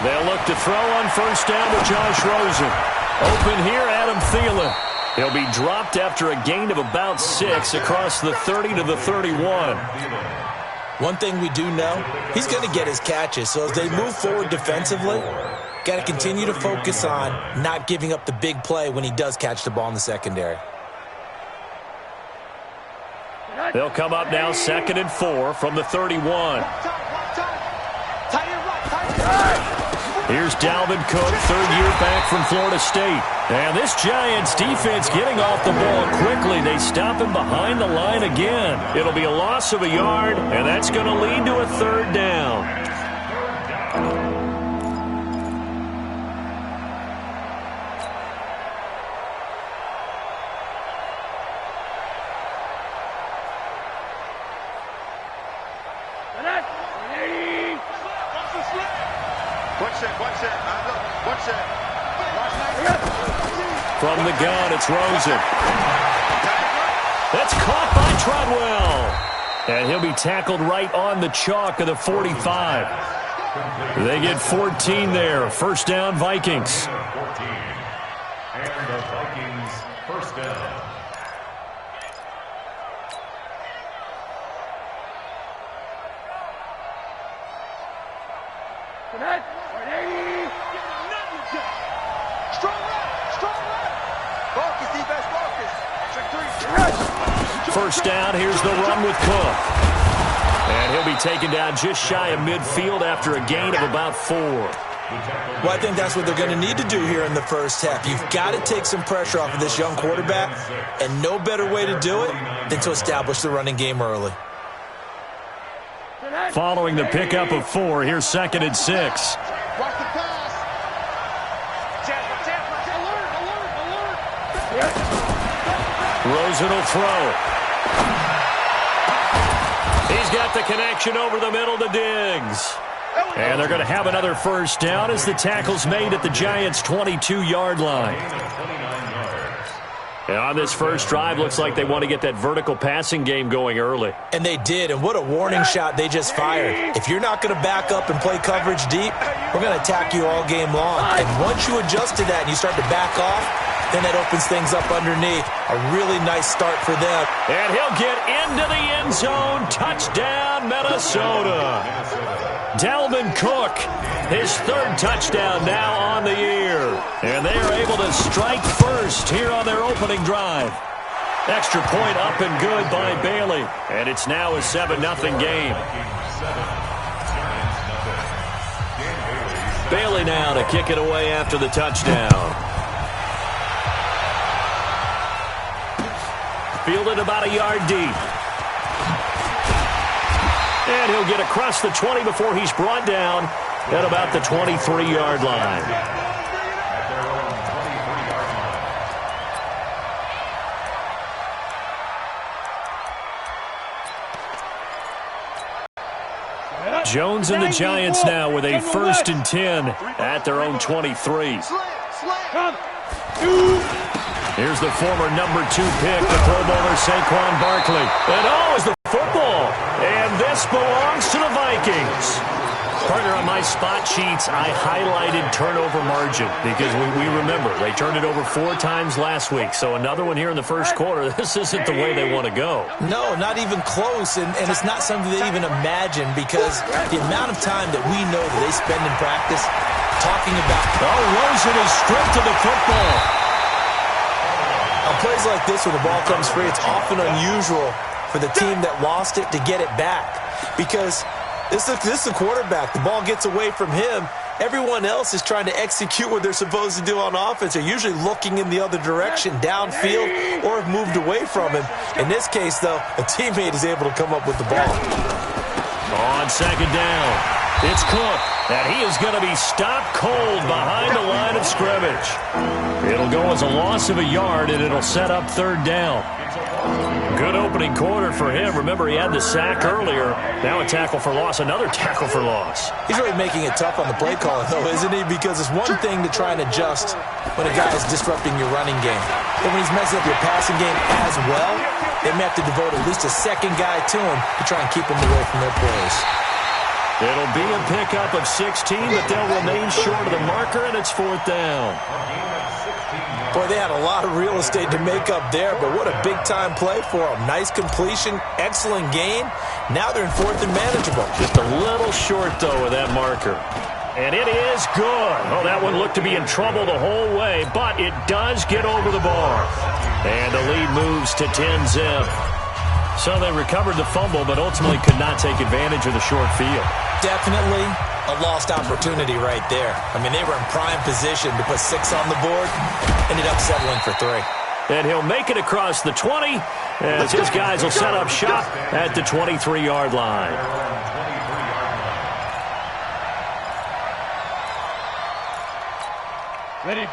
They'll look to throw on first down with Josh Rosen. Open here, Adam Thielen. He'll be dropped after a gain of about 6 across the 30 to the 31. One thing we do know, he's going to get his catches. So as they move forward defensively, got to continue to focus on not giving up the big play when he does catch the ball in the secondary. They'll come up now 2nd and 4 from the 31. Here's Dalvin Cook, 3rd year back from Florida State. And this Giants defense getting off the ball quickly. They stop him behind the line again. It'll be a loss of a yard, and that's going to lead to a 3rd down. From the gun, it's Rosen. That's caught by Treadwell. And he'll be tackled right on the chalk of the 45. They get 14 there. 1st down, Vikings. And the Vikings, 1st down. First down, here's the run with Cook. And he'll be taken down just shy of midfield after a gain of about 4. Well, I think that's what they're going to need to do here in the first half. You've got to take some pressure off of this young quarterback, and no better way to do it than to establish the running game early. Following the pickup of 4, here's 2nd and 6. Rosen will throw. He's got the connection over the middle to Diggs. And they're going to have another first down as the tackle's made at the Giants' 22-yard line. And on this first drive, looks like they want to get that vertical passing game going early. And they did, and what a warning shot they just fired. If you're not going to back up and play coverage deep, we're going to attack you all game long. And once you adjust to that and you start to back off, then that opens things up underneath. A really nice start for them. And he'll get into the end zone. Touchdown, Minnesota. Dalvin Cook, his 3rd touchdown now on the year. And they are able to strike first here on their opening drive. Extra point up and good by Bailey. And it's now a 7-0 game. Bailey now to kick it away after the touchdown. Fielded about a yard deep. And he'll get across the 20 before he's brought down at about the 23-yard line. Jones and the Giants now with a 1st and 10 at their own 23. Here's the former number 2 pick, the Pro Bowler Saquon Barkley. And is the football. And this belongs to the Vikings. Partner, on my spot sheets, I highlighted turnover margin because we remember they turned it over 4 times last week. So another one here in the first quarter. This isn't the way they want to go. No, not even close. And it's not something they even imagine because the amount of time that we know that they spend in practice talking about. Rosen is stripped to the football. On plays like this where the ball comes free, it's often unusual for the team that lost it to get it back because this is the quarterback. The ball gets away from him. Everyone else is trying to execute what they're supposed to do on offense. They're usually looking in the other direction, downfield, or have moved away from him. In this case, though, a teammate is able to come up with the ball. On 2nd down. It's Cook, and he is going to be stopped cold behind the line of scrimmage. It'll go as a loss of a yard, and it'll set up third down. Good opening quarter for him. Remember, he had the sack earlier. Now a tackle for loss, another tackle for loss. He's really making it tough on the play calling, though, isn't he? Because it's one thing to try and adjust when a guy is disrupting your running game. But when he's messing up your passing game as well, they may have to devote at least a second guy to him to try and keep him away from their plays. It'll be a pickup of 16, but they'll remain short of the marker, and it's fourth down. Boy, they had a lot of real estate to make up there, but what a big-time play for them. Nice completion, excellent gain. Now they're in fourth and manageable. Just a little short, though, of that marker. And it is good. Oh, that one looked to be in trouble the whole way, but it does get over the bar. And the lead moves to 10-zip. So they recovered the fumble, but ultimately could not take advantage of the short field. Definitely a lost opportunity right there. I mean, they were in prime position to put 6 on the board. Ended up settling for 3. And he'll make it across the 20 as his guys will set up shop at the 23-yard line.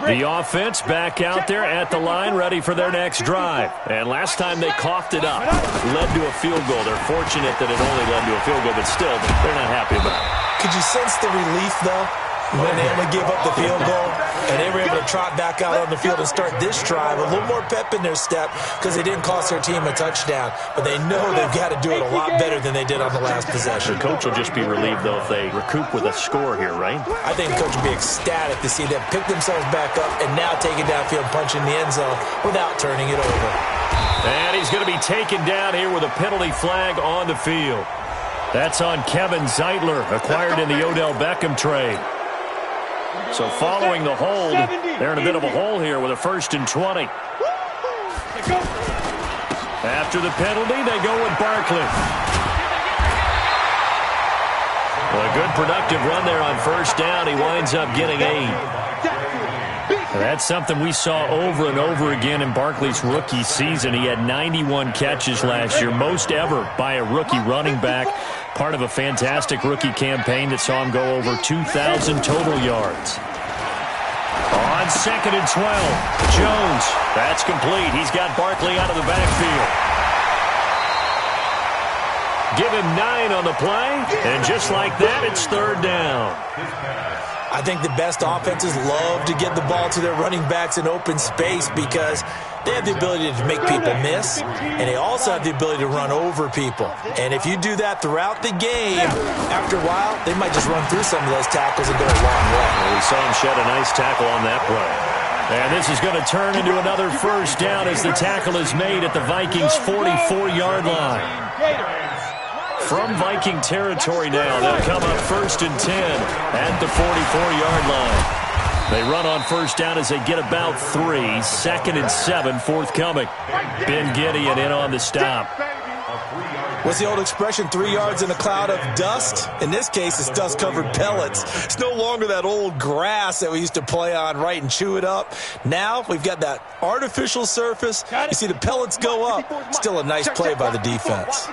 The offense back out there at the line, ready for their next drive. And last time they coughed it up, led to a field goal. They're fortunate that it only led to a field goal, but still, they're not happy about it. Could you sense the relief, though, when they only gave up the field goal and they were able to trot back out on the field and start this drive? A little more pep in their step because they didn't cost their team a touchdown, but they know they've got to do it a lot better than they did on the last possession. The coach will just be relieved, though, if they recoup with a score here, right? I think the coach will be ecstatic to see them pick themselves back up and now take it downfield, punch in the end zone without turning it over. And he's going to be taken down here with a penalty flag on the field. That's on Kevin Zeitler, acquired in the Odell Beckham trade. So following the hold, they're in a bit of a hole here with a 1st and 20. After the penalty, they go with Barkley. Well, a good productive run there on 1st down. He winds up getting 8. That's something we saw over and over again in Barkley's rookie season. He had 91 catches last year, most ever by a rookie running back. Part of a fantastic rookie campaign that saw him go over 2,000 total yards. On 2nd and 12, Jones. That's complete. He's got Barkley out of the backfield. Give him 9 on the play, and just like that, it's 3rd down. I think the best offenses love to get the ball to their running backs in open space because they have the ability to make people miss, and they also have the ability to run over people. And if you do that throughout the game, after a while, they might just run through some of those tackles and go a long way. Well, we saw him shed a nice tackle on that play. And this is going to turn into another 1st down as the tackle is made at the Vikings' 44-yard line. From Viking territory now, they'll come up 1st and 10 at the 44-yard line. They run on 1st down as they get about 3. 2nd and 7 forthcoming. Ben Gideon in on the stop. What's the old expression, 3 yards in a cloud of dust? In this case, it's dust-covered pellets. It's no longer that old grass that we used to play on, right, and chew it up. Now we've got that artificial surface. You see the pellets go up. Still a nice play by the defense.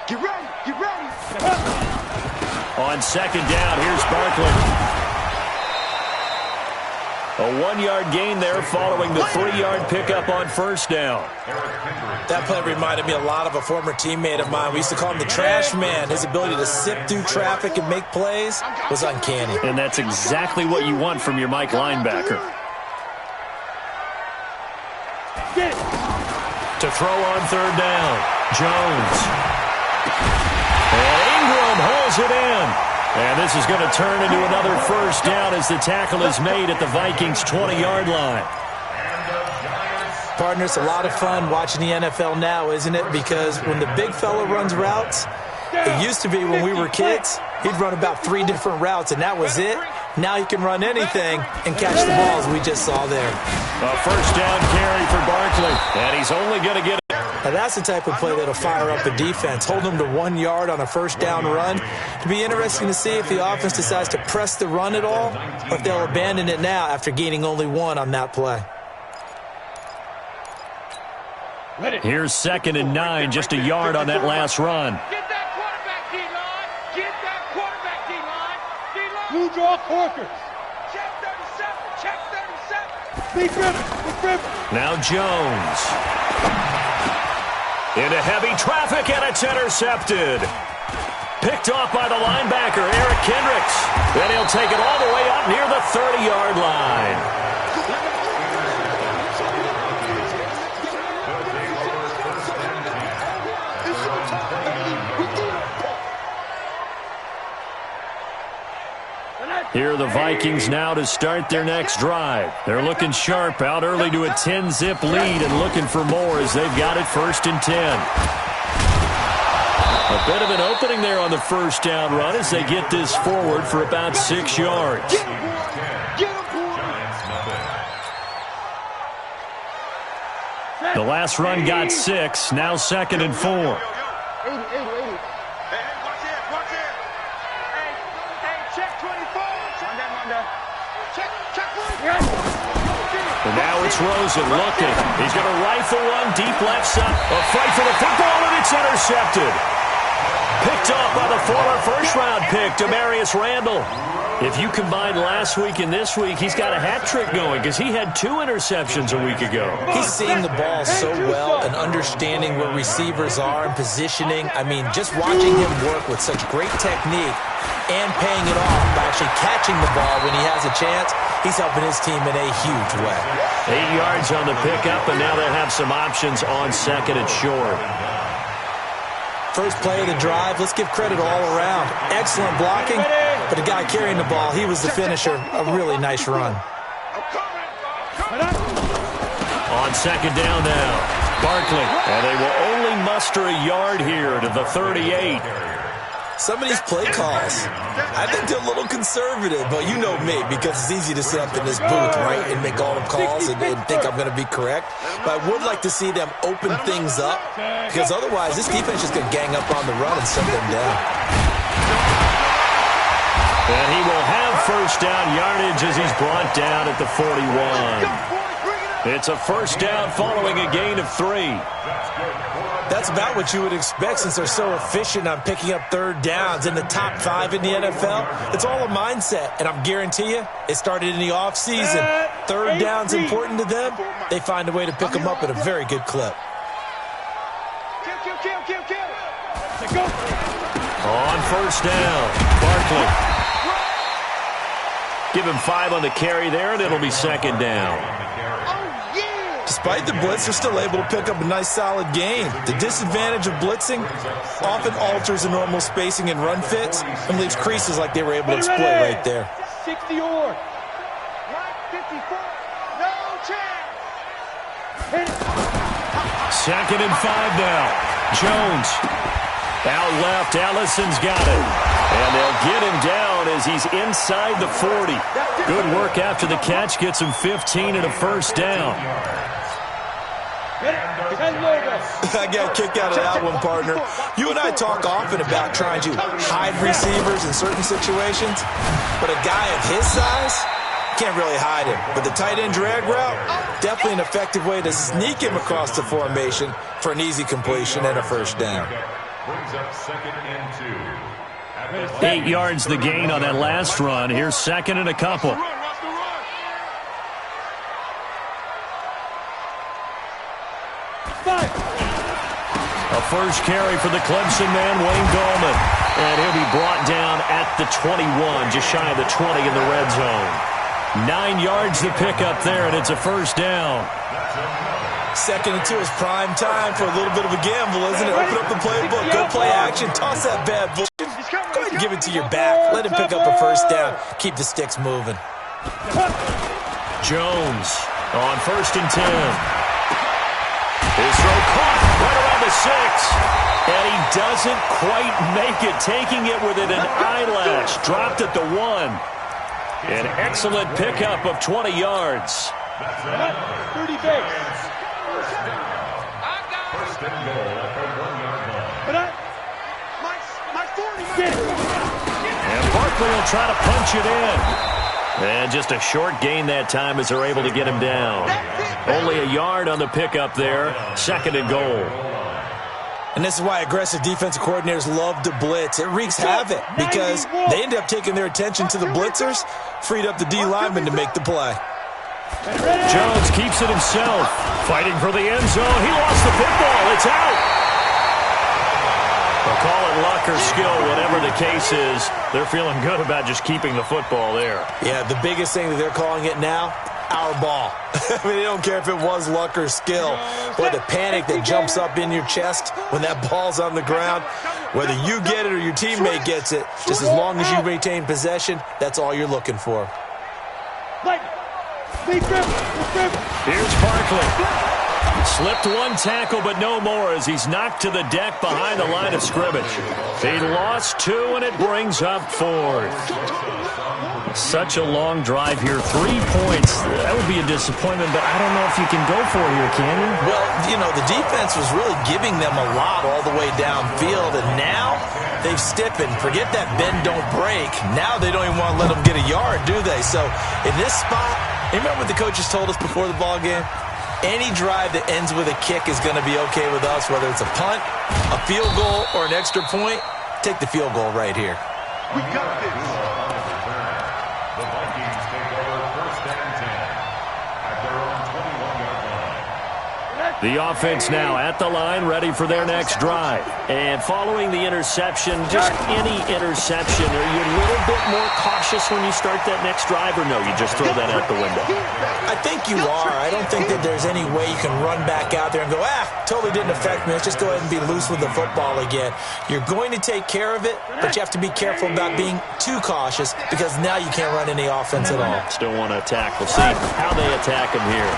Get ready, get ready. On 2nd down, here's Barkley. A 1-yard gain there following the 3-yard pickup on 1st down. That play reminded me a lot of a former teammate of mine. We used to call him the trash man. His ability to sift through traffic and make plays was uncanny. And that's exactly what you want from your Mike linebacker. To throw on 3rd down, Jones. And Ingram holds it in. And this is going to turn into another 1st down as the tackle is made at the Vikings' 20-yard line. Partner, it's a lot of fun watching the NFL now, isn't it? Because when the big fella runs routes, it used to be when we were kids, he'd run about 3 different routes, and that was it. Now he can run anything and catch the balls we just saw there. A 1st down carry for Barkley, and he's only going to get it. Now that's the type of play that'll fire up a defense. Hold them to 1 yard on a 1st down run. It'll be interesting to see if the offense decides to press the run at all, or if they'll abandon it now after gaining only 1 on that play. Here's 2nd and 9, just a yard on that last run. Get that quarterback, D-line. Get that quarterback, Blue draw corkers. Check 37. Check 37. Big ribbon. Now Jones. Into heavy traffic, and it's intercepted. Picked off by the linebacker, Eric Kendricks. Then he'll take it all the way up near the 30-yard line. Here are the Vikings now to start their next drive. They're looking sharp, out early to a 10-zip lead and looking for more as they've got it 1st and 10. A bit of an opening there on the first down run as they get this forward for about 6 yards. The last run got 6, now 2nd and 4. And now it's Rosen looking. He's going to rifle one deep left side. A fight for the football, and it's intercepted. Picked off by the former first-round pick, Demarius Randall. If you combine last week and this week, he's got a hat trick going because he had 2 interceptions a week ago. He's seeing the ball so well and understanding where receivers are and positioning. I mean, just watching him work with such great technique and paying it off by actually catching the ball when he has a chance, he's helping his team in a huge way. 8 yards on the pickup, and now they'll have some options on 2nd and short. First play of the drive, let's give credit all around. Excellent blocking, but the guy carrying the ball, he was the finisher. A really nice run. On 2nd down now, Barkley. And they will only muster a yard here to the 38. Some of these play calls, I think they're a little conservative, but you know me, because it's easy to sit up in this booth, right, and make all the calls and think I'm going to be correct. But I would like to see them open things up, because otherwise this defense is going to gang up on the run and shut them down. And he will have first down yardage as he's brought down at the 41. It's a first down following a gain of 3. That's about what you would expect since they're so efficient on picking up third downs in the top 5 in the NFL. It's all a mindset, and I'm guarantee you it started in the offseason. Third down's important to them. They find a way to pick them up at a very good clip. On first down, Barkley. Give him 5 on the carry there, and it'll be 2nd down. Despite the blitz, they're still able to pick up a nice, solid gain. The disadvantage of blitzing often alters the normal spacing and run fits and leaves creases like they were able to exploit right there. 60 or 54. No chance. 2nd and 5 now. Jones. Out left, Allison's got it. And they'll get him down as he's inside the 40. Good work after the catch. Gets him 15 and a first down. I got a kick out of that one, partner. You and I talk often about trying to hide receivers in certain situations, but a guy of his size can't really hide him. But the tight end drag route, definitely an effective way to sneak him across the formation for an easy completion and a first down. Brings up 2nd and 2. 8 yards the gain on that last run. Here's 2nd and a couple. A first carry for the Clemson man, Wayne Gallman. And he'll be brought down at the 21, just shy of the 20 in the red zone. 9 yards to pick up there, and it's a first down. 2nd and 2 is prime time for a little bit of a gamble, isn't it? Open up the playbook, go play action, toss that bad boy. Go ahead and give it to your back. Let him pick up a first down. Keep the sticks moving. Jones on 1st and 10. His throw caught right around the 6. And he doesn't quite make it, taking it within an eyelash. Dropped at the 1. An excellent pickup of 20 yards. 30 base. First and goal for 1 yard line. My 40. And Barkley will try to punch it in. And just a short gain that time as they're able to get him down. Only a yard on the pickup there. 2nd and goal. And this is why aggressive defensive coordinators love to blitz. It wreaks havoc because they end up taking their attention to the blitzers, freed up the D lineman to make the play. Jones keeps it himself, fighting for the end zone. He lost the football. It's out. They'll call it luck or skill, whatever the case is. They're feeling good about just keeping the football there. Yeah, the biggest thing that they're calling it now, our ball. I mean, they don't care if it was luck or skill. Boy, the panic that jumps up in your chest when that ball's on the ground, whether you get it or your teammate gets it, just as long as you maintain possession, that's all you're looking for. Here's Barkley. Slipped one tackle, but no more as he's knocked to the deck behind the line of scrimmage. He lost two, and it brings up fourth. Such a long drive here. 3 points. That would be a disappointment, but I don't know if you can go for it here, can you? Well, you know, the defense was really giving them a lot all the way downfield, and now they've stiffened. Forget that bend, don't break. Now they don't even want to let them get a yard, do they? So in this spot, remember what the coaches told us before the ball game? Any drive that ends with a kick is going to be okay with us, whether it's a punt, a field goal, or an extra point. Take the field goal right here. We got this. The Vikings take over 1st and 10 at their own 21-yard line. The offense now at the line, ready for their next drive. And following the interception, just any interception, are you a little bit more cautious when you start that next drive, or no, you just throw that out the window? I think you are. I don't think that there's any way you can run back out there and go, totally didn't affect me. Let's just go ahead and be loose with the football again. You're going to take care of it, but you have to be careful about being too cautious because now you can't run any offense at all. Still want to attack. We'll see how they attack him here.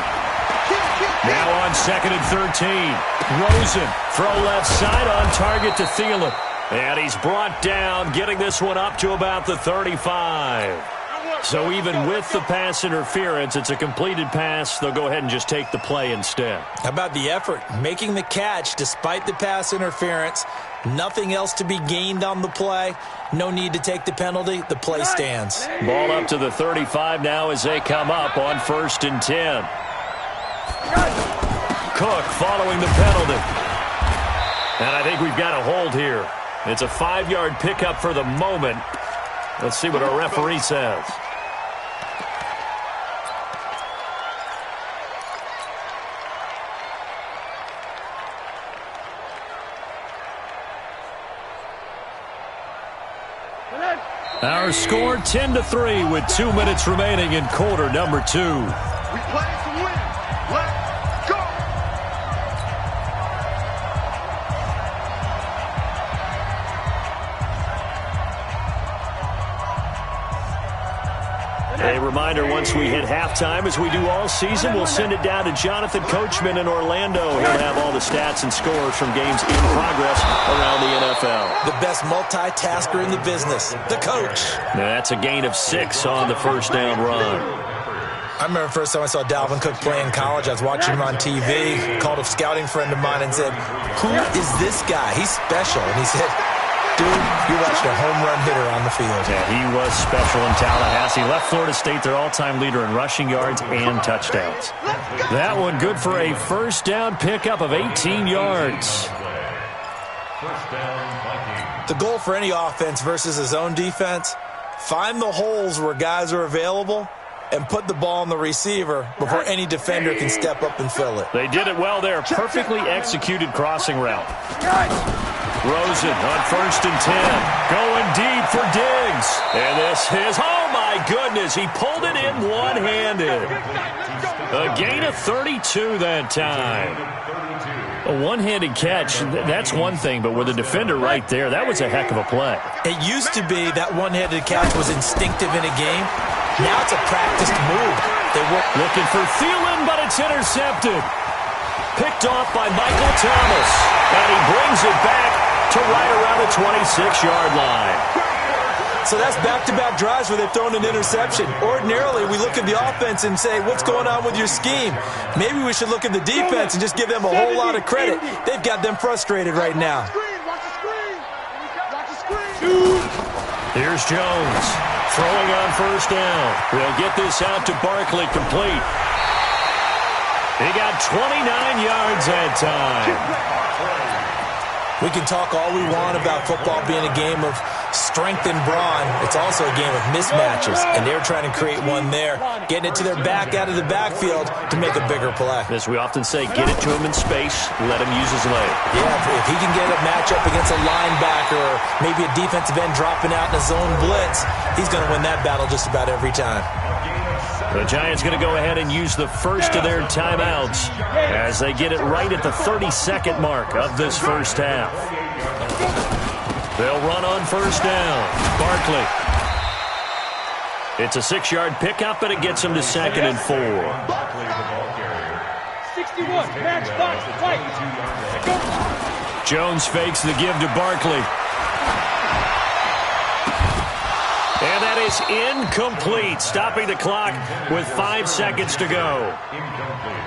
Now on 2nd and 13. Rosen, throw left side on target to Thielen. And he's brought down, getting this one up to about the 35. So even with the pass interference, it's a completed pass. They'll go ahead and just take the play instead. How about the effort? Making the catch despite the pass interference. Nothing else to be gained on the play. No need to take the penalty. The play stands. Ball up to the 35 now as they come up on 1st and 10. Cook following the penalty. And I think we've got a hold here. It's a 5-yard pickup for the moment. Let's see what our referee says. Our score 10-3 with 2 minutes remaining in quarter number 2. We play to win. Let's go. A reminder, once we hit halftime, as we do all season, we'll send it down to Jonathan Coachman in Orlando. He'll have all the stats and scores from games in progress around the NFL. The best multitasker in the business, the coach. Now that's a gain of 6 on the first down run. I remember the first time I saw Dalvin Cook play in college. I was watching him on TV, called a scouting friend of mine and said, "Who is this guy? He's special." And he said, "Dude, you watched a home run hitter on the field." Yeah, he was special in Tallahassee. Left Florida State their all-time leader in rushing yards and touchdowns. That one good for a first down pickup of 18 yards. First down, Vikings. The goal for any offense versus his own defense, find the holes where guys are available and put the ball on the receiver before any defender can step up and fill it. They did it well there. Perfectly executed crossing route. Rosen on 1st and 10. Going deep for Diggs. And this is, oh my goodness, he pulled it in one-handed. A gain of 32 that time. A one-handed catch, that's one thing, but with a defender right there, that was a heck of a play. It used to be that one-handed catch was instinctive in a game. Now it's a practiced move. They were looking for Thielen, but it's intercepted. Picked off by Michael Thomas. And he brings it back to right around the 26-yard line. So that's back-to-back drives where they've thrown an interception. Ordinarily, we look at the offense and say, what's going on with your scheme? Maybe we should look at the defense and just give them a whole lot of credit. They've got them frustrated right now. Here's Jones throwing on first down. We'll get this out to Barkley, complete. He got 29 yards that time. We can talk all we want about football being a game of strength and brawn. It's also a game of mismatches, and they're trying to create one there, getting it to their back out of the backfield to make a bigger play. As we often say, get it to him in space, let him use his leg. Yeah, if he can get a matchup against a linebacker or maybe a defensive end dropping out in a zone blitz, he's going to win that battle just about every time. The Giants going to go ahead and use the first of their timeouts as they get it right at the 32nd mark of this first half. They'll run on first down. Barkley. It's a 6-yard pickup, and it gets him to 2nd and 4. 61, match box, right. Jones fakes the give to Barkley. And that is incomplete, stopping the clock with 5 seconds to go. Incomplete.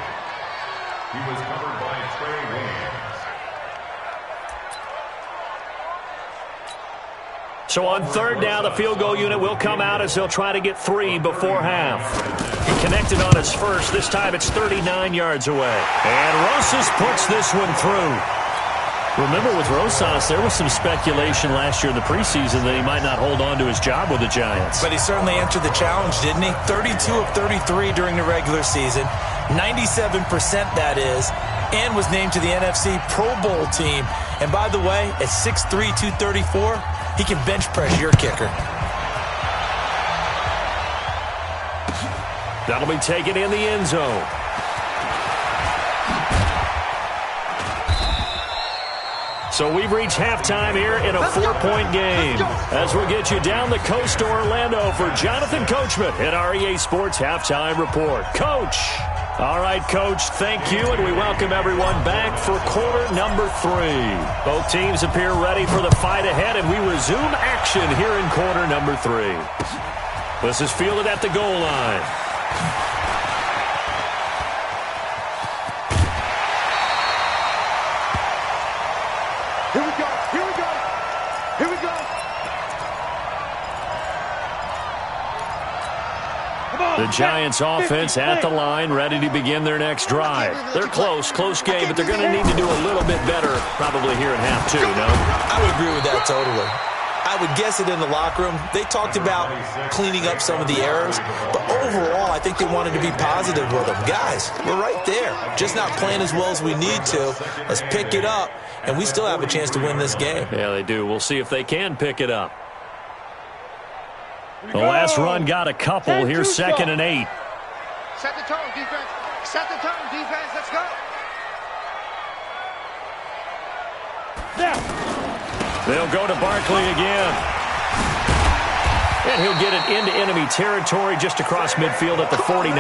He was covered by Trey Williams. So on third down, the field goal unit will come out as they'll try to get 3 before half. He connected on his first. This time it's 39 yards away. And Rosas puts this one through. Remember, with Rosas, there was some speculation last year in the preseason that he might not hold on to his job with the Giants. But he certainly answered the challenge, didn't he? 32 of 33 during the regular season, 97% that is, and was named to the NFC Pro Bowl team. And by the way, at 6'3", 234, he can bench press your kicker. That'll be taken in the end zone. So we've reached halftime here in a 4-point game. As we'll get you down the coast to Orlando for Jonathan Coachman at our EA Sports Halftime Report. Coach. All right, Coach, thank you, and we welcome everyone back for quarter number 3. Both teams appear ready for the fight ahead, and we resume action here in quarter number 3. This is fielded at the goal line. Here we go, here we go, here we go. The Giants offense at the line, ready to begin their next drive. They're close game, but they're going to need to do a little bit better probably here in half 2, no? I would agree with that totally. I would guess it in the locker room. They talked about cleaning up some of the errors, but overall, I think they wanted to be positive with them. Guys, we're right there. Just not playing as well as we need to. Let's pick it up, and we still have a chance to win this game. Yeah, they do. We'll see if they can pick it up. The last run got a couple. Here's 2nd and 8. Set the tone, defense. Set the tone, defense. Let's go. Now. They'll go to Barkley again. And he'll get it into enemy territory just across midfield at the 49.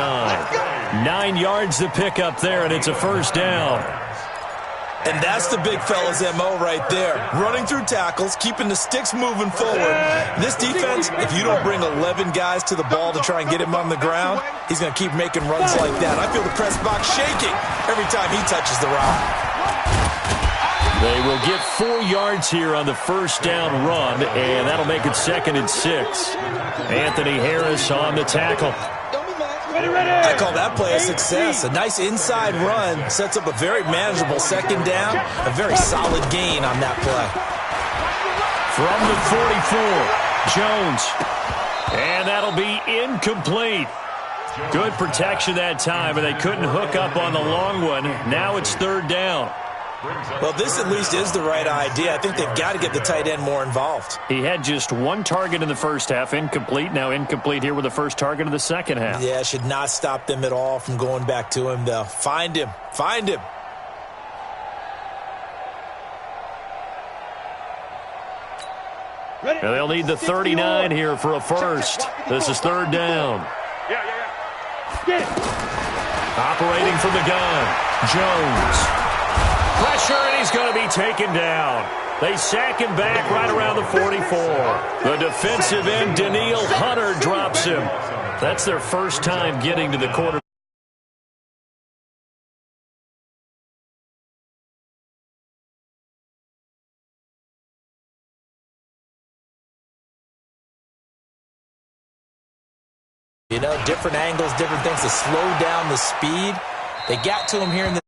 9 yards to pick up there, and it's a first down. And that's the big fella's MO right there. Running through tackles, keeping the sticks moving forward. This defense, if you don't bring 11 guys to the ball to try and get him on the ground, he's going to keep making runs like that. I feel the press box shaking every time he touches the rock. They will get 4 yards here on the first down run, and that'll make it 2nd and 6. Anthony Harris on the tackle. I call that play a success. A nice inside run sets up a very manageable 2nd down. A very solid gain on that play. From the 44, Jones. And that'll be incomplete. Good protection that time, and they couldn't hook up on the long one. Now it's 3rd down. Well, this at least is the right idea. I think they've got to get the tight end more involved. He had just 1 target in the first half, incomplete. Now incomplete here with the first target of the second half. Yeah, should not stop them at all from going back to him, though. Find him. Find him. And they'll need the 39 here for a first. This is 3rd down. Get it. Operating from the gun, Jones. Pressure, and he's going to be taken down. They sack him back right around the 44. The defensive end, Daniil Hunter, drops him. That's their first time getting to the quarterback. You know, different angles, different things to slow down the speed. They got to him here in the